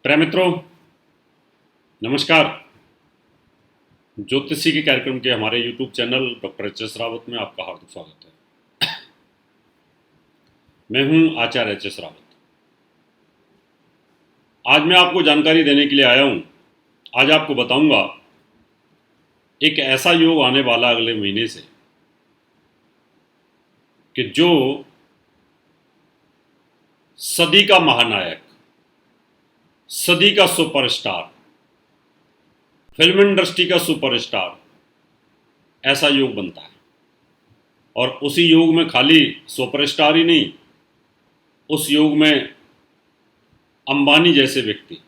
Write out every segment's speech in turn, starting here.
प्रिय मित्रों, नमस्कार। ज्योतिषी के कार्यक्रम के हमारे YouTube channel doctor HS. Rawat में आपका हार्दिक स्वागत है। मैं हूं आचार्य एच.एस. रावत। आज मैं आपको जानकारी देने के लिए आया हूं। आज आपको बताऊंगा एक ऐसा योग आने वाला अगले महीने से कि जो सदी का महानायक, सदी का सुपरस्टार, फिल्म इंडस्ट्री का सुपरस्टार, ऐसा योग बनता है। और उसी योग में खाली सुपरस्टार ही नहीं, उस योग में अंबानी जैसे व्यक्ति,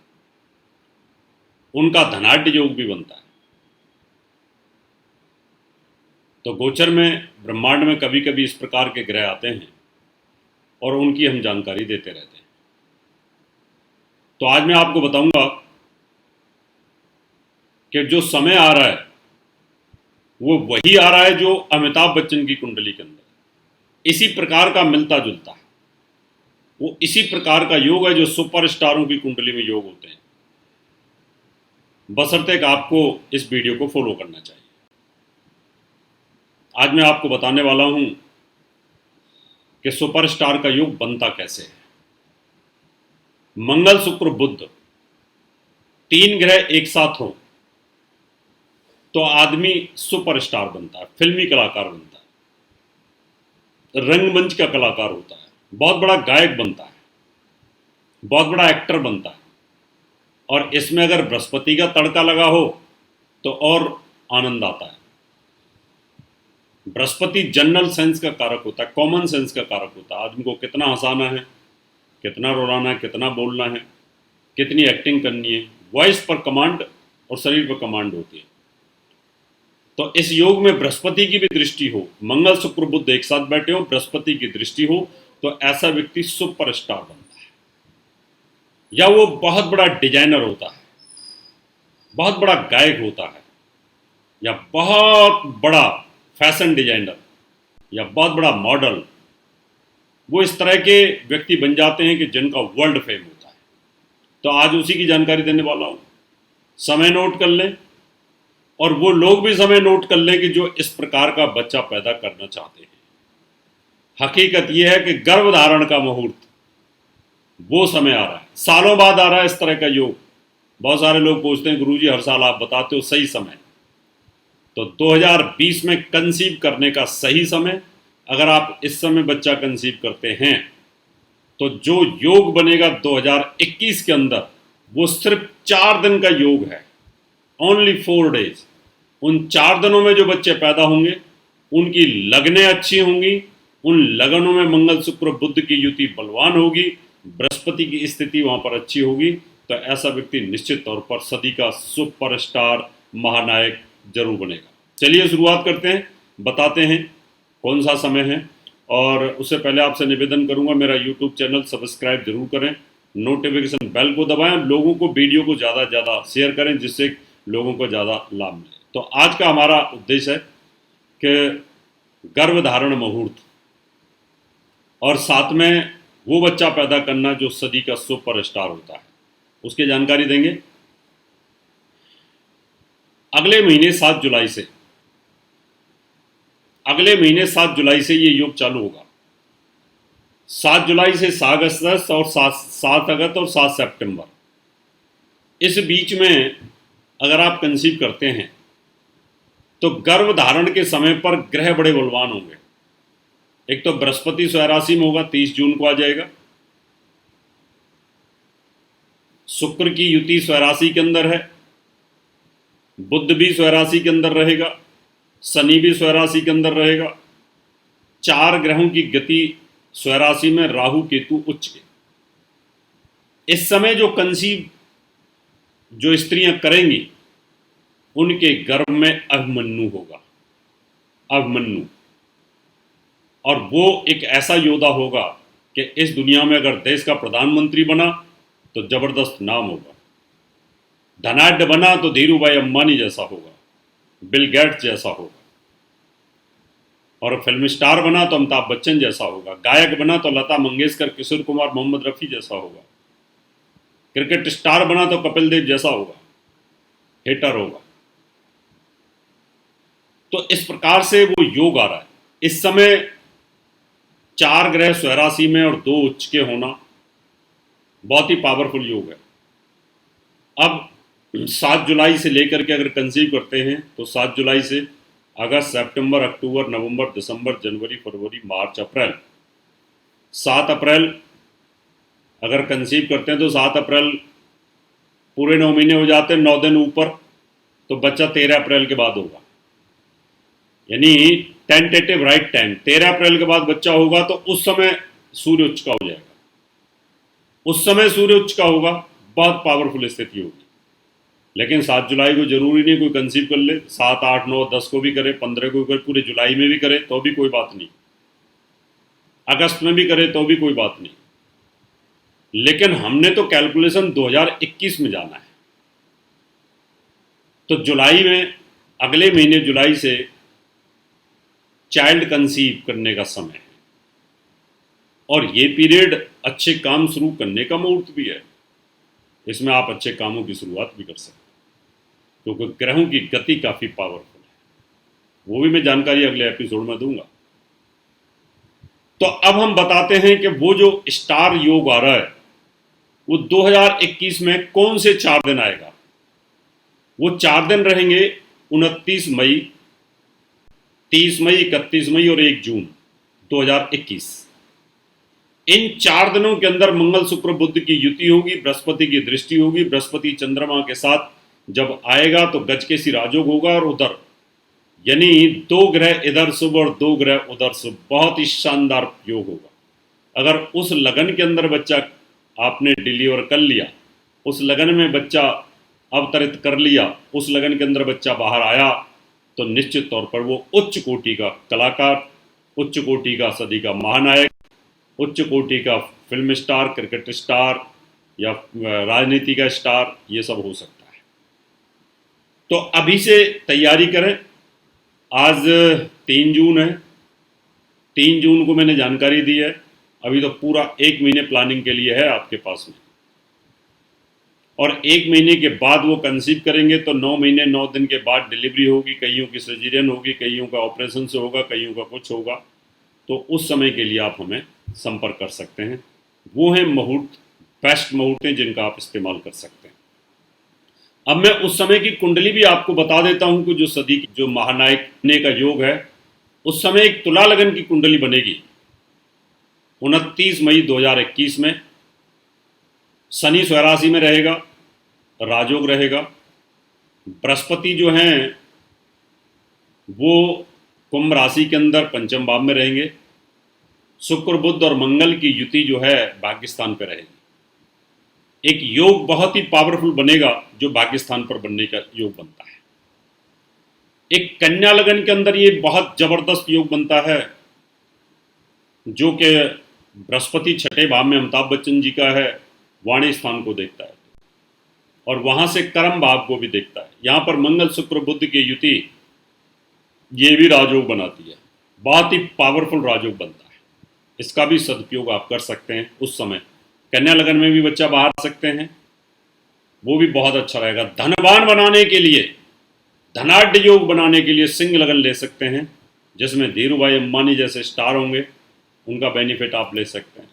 उनका धनाढ्य योग भी बनता है। तो गोचर में, ब्रह्मांड में कभी कभी इस प्रकार के ग्रह आते हैं और उनकी हम जानकारी देते रहते हैं। तो आज मैं आपको बताऊंगा कि जो समय आ रहा है वो वही आ रहा है जो अमिताभ बच्चन की कुंडली के अंदर इसी प्रकार का मिलता जुलता है। वो इसी प्रकार का योग है जो सुपरस्टारों की कुंडली में योग होते हैं। बशर्ते कि आपको इस वीडियो को फॉलो करना चाहिए। आज मैं आपको बताने वाला हूं कि सुपरस्टार का योग बनता कैसे है। मंगल, शुक्र, बुध, तीन ग्रह एक साथ हों तो आदमी सुपरस्टार बनता है, फिल्मी कलाकार बनता है, रंगमंच का कलाकार होता है, बहुत बड़ा गायक बनता है, बहुत बड़ा एक्टर बनता है। और इसमें अगर बृहस्पति का तड़का लगा हो तो और आनंद आता है। बृहस्पति जनरल सेंस का कारक होता है, कॉमन सेंस का कारक होता है। आदमी को कितना हंसाना है, कितना रुलाना है, कितना बोलना है, कितनी एक्टिंग करनी है, वॉइस पर कमांड और शरीर पर कमांड होती है। तो इस योग में बृहस्पति की भी दृष्टि हो, मंगल शुक्र बुध एक साथ बैठे हो, बृहस्पति की दृष्टि हो, तो ऐसा व्यक्ति सुपरस्टार बनता है। या वो बहुत बड़ा डिजाइनर होता है, बहुत बड़ा गायक होता है, या बहुत बड़ा फैशन डिजाइनर, या बहुत बड़ा मॉडल। वो इस तरह के व्यक्ति बन जाते हैं कि जिनका वर्ल्ड फेम होता है। तो आज उसी की जानकारी देने वाला हूं। समय नोट कर लें और वो लोग भी समय नोट कर लें कि जो इस प्रकार का बच्चा पैदा करना चाहते हैं। हकीकत यह है कि गर्भधारण का मुहूर्त वो समय आ रहा है, सालों बाद आ रहा है इस तरह का योग। बहुत सारे लोग पूछते हैं गुरुजी हर साल आप बताते हो सही समय। तो 2020 में कंसीव करने का सही समय, अगर आप इस समय बच्चा कंसीव करते हैं तो जो योग बनेगा 2021 के अंदर, वो सिर्फ 4 दिन का योग है, ओनली 4 डेज। उन 4 दिनों में जो बच्चे पैदा होंगे उनकी लगनें अच्छी होंगी, उन लगनों में मंगल शुक्र बुध की युति बलवान होगी, बृहस्पति की स्थिति वहां पर अच्छी होगी। तो ऐसा व्यक्ति निश्चित तौर पर सदी का सुपरस्टार, महानायक जरूर बनेगा। चलिए शुरुआत करते हैं, बताते हैं कौन सा समय है। और उससे पहले आपसे निवेदन करूंगा, मेरा यूट्यूब चैनल सब्सक्राइब जरूर करें, नोटिफिकेशन बेल को दबाएं, लोगों को वीडियो को ज़्यादा ज़्यादा शेयर करें जिससे लोगों को ज़्यादा लाभ मिले। तो आज का हमारा उद्देश्य है कि गर्भधारण मुहूर्त और साथ में वो बच्चा पैदा करना जो सदी का सुपरस्टार होता है, उसकी जानकारी देंगे। अगले महीने 7 जुलाई से, अगले महीने 7 जुलाई से ये योग चालू होगा। 7 जुलाई से 7 अगस्त और 7 अगस्त और 7 सितंबर, इस बीच में अगर आप कंसीव करते हैं तो गर्भधारण के समय पर ग्रह बड़े बलवान होंगे। एक तो बृहस्पति स्वराशि में होगा, 30 जून को आ जाएगा। शुक्र की युति स्वराशि के अंदर है, बुध भी स्वराशि के अंदर रहेगा, शनि भी स्वराशि के अंदर रहेगा। 4 ग्रहों की गति स्वराशि में, राहु केतु उच्च के। इस समय जो कंसीव जो स्त्रियां करेंगी उनके गर्भ में अभिमन्यु होगा, अभिमन्यु। और वो एक ऐसा योद्धा होगा कि इस दुनिया में अगर देश का प्रधानमंत्री बना तो जबरदस्त नाम होगा, धनाढ्य बना तो धीरू भाई अंबानी जैसा होगा, बिल गेट्स जैसा होगा, और फिल्म स्टार बना तो अमिताभ बच्चन जैसा होगा, गायक बना तो लता मंगेशकर, किशोर कुमार, मोहम्मद रफ़ी जैसा होगा। क्रिकेट स्टार बना तो कपिल देव जैसा होगा, हिटर होगा। तो इस प्रकार से वो योग आ रहा है इस समय। 4 ग्रह स्वराशि में और 2 उच्च के होना बहुत ही पावरफुल योग है। अब 7 जुलाई से लेकर के अगर कंसीव करते हैं तो 7 जुलाई से अगस्त, सितंबर, अक्टूबर, नवंबर, दिसंबर, जनवरी, फरवरी, मार्च, अप्रैल, 7 अप्रैल अगर कंसीव करते हैं तो 7 अप्रैल पूरे 9 महीने हो जाते हैं, 9 दिन ऊपर, तो बच्चा 13 अप्रैल के बाद होगा। यानी टेंटेटिव राइट टाइम 13 अप्रैल के बाद बच्चा होगा, तो उस समय सूर्य उच्च का हो जाएगा। उस समय सूर्य उच्च का होगा, बहुत पावरफुल स्थिति होगी। लेकिन 7 जुलाई को जरूरी नहीं कोई कंसीव कर ले, 7, 8, 9, 10 को भी करे, 15 को भी करे, पूरे जुलाई में भी करे तो भी कोई बात नहीं, अगस्त में भी करे तो भी कोई बात नहीं। लेकिन हमने तो कैलकुलेशन 2021 में जाना है। तो जुलाई में, अगले महीने जुलाई से चाइल्ड कंसीव करने का समय है, और ये पीरियड अच्छे काम शुरू करने का मुहूर्त भी है। इसमें आप अच्छे कामों की शुरुआत भी कर सकते हैं, क्योंकि ग्रहों की गति काफ़ी पावरफुल है। वो भी मैं जानकारी अगले एपिसोड में दूंगा। तो अब हम बताते हैं कि वो जो स्टार योग आ रहा है वो 2021 में कौन से 4 दिन आएगा। वो 4 दिन रहेंगे 29 मई, 30 मई, 31 मई और 1 जून 2021। इन 4 दिनों के अंदर मंगल, शुक्र, बुध की युति होगी, बृहस्पति की दृष्टि होगी। बृहस्पति चंद्रमा के साथ जब आएगा तो गज के सी राजयोग होगा, और उधर यानी 2 ग्रह इधर शुभ और 2 ग्रह उधर शुभ, बहुत ही शानदार योग होगा। अगर उस लगन के अंदर बच्चा आपने डिलीवर कर लिया, उस लगन में बच्चा अवतरित कर लिया, उस लगन के अंदर बच्चा बाहर आया, तो निश्चित तौर पर वो उच्च कोटि का कलाकार, उच्च कोटि का सदी का महानायक, उच्च कोटि का फिल्म स्टार, क्रिकेट स्टार या राजनीति का स्टार, ये सब हो सकता है। तो अभी से तैयारी करें। आज 3 जून है, 3 जून को मैंने जानकारी दी है। अभी तो पूरा 1 महीने प्लानिंग के लिए है आपके पास में, और 1 महीने के बाद वो कंसीव करेंगे तो 9 महीने 9 दिन के बाद डिलीवरी होगी। कईयों की सर्जरियन होगी, कईयों का ऑपरेशन से होगा, कईयों का कुछ होगा। तो उस समय के लिए आप हमें संपर्क कर सकते हैं। वो हैं मुहूर्त, बेस्ट मुहूर्त हैं जिनका आप इस्तेमाल कर सकते हैं। अब मैं उस समय की कुंडली भी आपको बता देता हूं कि जो सदी की जो महानायक ने का योग है, उस समय एक तुला लगन की कुंडली बनेगी 29 मई 2021 में। शनि स्वराशि में रहेगा, राजयोग रहेगा। बृहस्पति जो हैं वो कुंभ राशि के अंदर पंचम भाव में रहेंगे। शुक्र, बुध और मंगल की युति जो है भाग्यस्थान पर रहेगी। एक योग बहुत ही पावरफुल बनेगा जो भाग्यस्थान पर बनने का योग बनता है। एक कन्या लगन के अंदर ये बहुत जबरदस्त योग बनता है, जो कि बृहस्पति 6ठे भाव में अमिताभ बच्चन जी का है, वाणी स्थान को देखता है, और वहां से कर्म भाव को भी देखता है। यहां पर मंगल, शुक्र, बुध की युति ये भी राजयोग बनाती है, बहुत ही पावरफुल राजयोग बनता है। इसका भी सदुपयोग आप कर सकते हैं। उस समय कन्या लगन में भी बच्चा बाहर आ सकते हैं, वो भी बहुत अच्छा रहेगा। धनवान बनाने के लिए, धनाढ़ योग बनाने के लिए सिंह लगन ले सकते हैं, जिसमें धीरू भाई अंबानी जैसे स्टार होंगे, उनका बेनिफिट आप ले सकते हैं।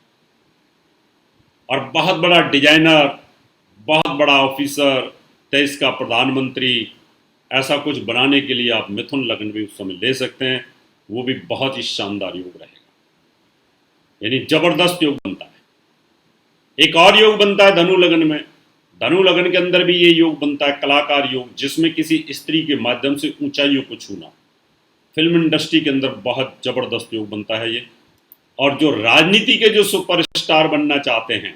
और बहुत बड़ा डिजाइनर, बहुत बड़ा ऑफिसर, देश का प्रधानमंत्री, ऐसा कुछ बनाने के लिए आप मिथुन लगन भी उस समय ले सकते हैं। वो भी बहुत ही शानदार योग रहेगा, यानी जबरदस्त योग बनता है। एक और योग बनता है धनु लगन में। धनु लगन के अंदर भी ये योग बनता है, कलाकार योग, जिसमें किसी स्त्री के माध्यम से ऊंचाइयों को छूना। फिल्म इंडस्ट्री के अंदर बहुत जबरदस्त योग बनता है ये। और जो राजनीति के जो सुपरस्टार बनना चाहते हैं,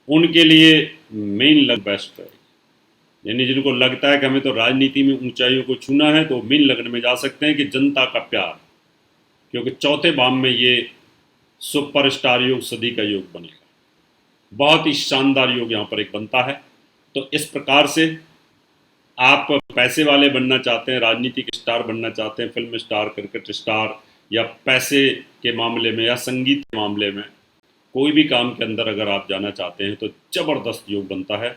उनके लिए मेन लग्न बेस्ट है। यानी जिनको लगता है कि हमें तो राजनीति में ऊंचाइयों को छूना है, तो मेन लग्न में जा सकते हैं कि जनता का प्यार, क्योंकि 4थे भाव में ये सुपरस्टार योग, सदी का योग बनेगा। बहुत ही शानदार योग यहाँ पर एक बनता है। तो इस प्रकार से आप पैसे वाले बनना चाहते हैं, राजनीतिक स्टार बनना चाहते हैं, फिल्म स्टार, क्रिकेट स्टार, या पैसे के मामले में या संगीत के मामले में कोई भी काम के अंदर अगर आप जाना चाहते हैं तो ज़बरदस्त योग बनता है।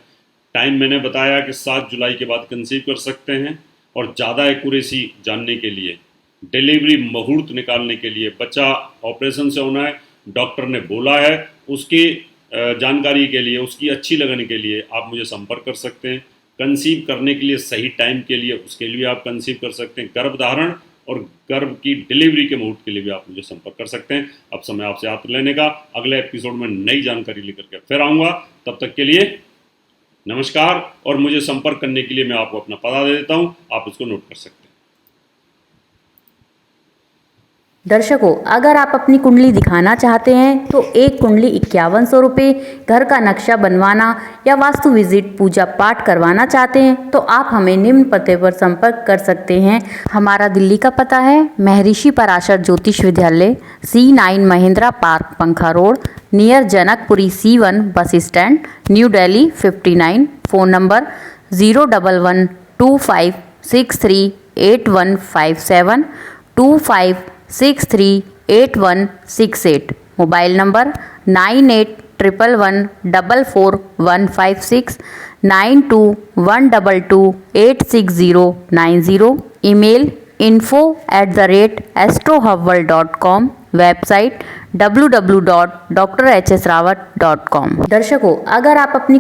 टाइम मैंने बताया कि 7 जुलाई के बाद कंसीव कर सकते हैं। और ज़्यादा एक्यूरेसी जानने के लिए, डिलीवरी मुहूर्त निकालने के लिए, बच्चा ऑपरेशन से होना है, डॉक्टर ने बोला है, उसकी जानकारी के लिए, उसकी अच्छी लगने के लिए आप मुझे संपर्क कर सकते हैं। कंसीव करने के लिए सही टाइम के लिए, उसके लिए आप कंसीव कर सकते हैं। गर्भधारण और गर्भ की डिलीवरी के मुहूर्त के लिए भी आप मुझे संपर्क कर सकते हैं। अब समय आपसे हाथ लेने का, अगले एपिसोड में नई जानकारी लेकर के फिर आऊँगा। तब तक के लिए नमस्कार। और मुझे संपर्क करने के लिए मैं आपको अपना पता दे देता हूँ, आप उसको नोट कर सकते हैं। दर्शकों, अगर आप अपनी कुंडली दिखाना चाहते हैं तो एक कुंडली 5100 रुपये, घर का नक्शा बनवाना या वास्तु विजिट पूजा पाठ करवाना चाहते हैं तो आप हमें निम्न पते पर संपर्क कर सकते हैं। हमारा दिल्ली का पता है महर्षि पराशर ज्योतिष विद्यालय, C9 महिंद्रा पार्क, पंखा road, near Janakpuri C1 bus stand, new Delhi 59। Phone number 01125638157 25638168। Mobile number 9811144156 9212286090। Email info@astrohubworld.com। Website www.drhsrawat.com। दर्शकों, अगर आप अपनी